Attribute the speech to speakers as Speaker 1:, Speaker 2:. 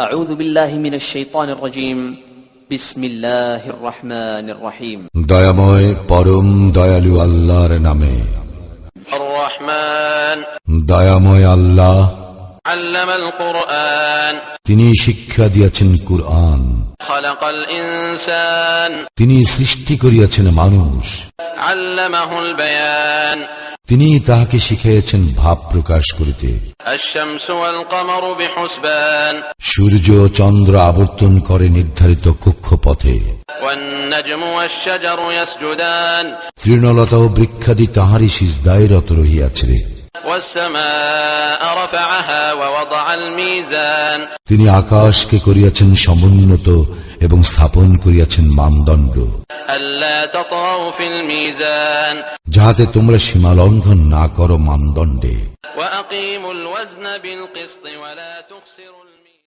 Speaker 1: أعوذ بالله من الشيطان الرجيم بسم الله الرحمن الرحيم
Speaker 2: দয়াময় পরম দয়ালু আল্লাহর নামে।
Speaker 3: الرحمن
Speaker 2: দয়াময় আল্লাহ
Speaker 3: علم القرآن
Speaker 2: তিনি শিক্ষা দিয়েছেন কুরআন।
Speaker 3: خلق الإنسان
Speaker 2: তিনি সৃষ্টি করিয়াছেন মানুষ।
Speaker 3: علمه البيان
Speaker 2: তিনি তাহাকে শিখাইয়াছেন ভাব প্রকাশ করিতে।
Speaker 3: الشمس والقمر بحسبان
Speaker 2: সূর্য চন্দ্র আবর্তন করে নির্ধারিত কক্ষপথে।
Speaker 3: والنجم والشجر يسجدان
Speaker 2: তৃণলতা ও বৃক্ষাদি তাহারই সিজদায় রত রহিয়াছে।
Speaker 3: والسماء رفعها ووضع الميزان
Speaker 2: তিনি আকাশকে করিয়াছেন সমুন্নত এবং স্থাপন করিয়াছেন মানদণ্ড,
Speaker 3: ألا تطغوا في الميزان
Speaker 2: যাহাতে তোমরা সীমা লঙ্ঘন না করো মানদণ্ডে।
Speaker 3: وأقيموا الوزن بالقسط ولا تخسروا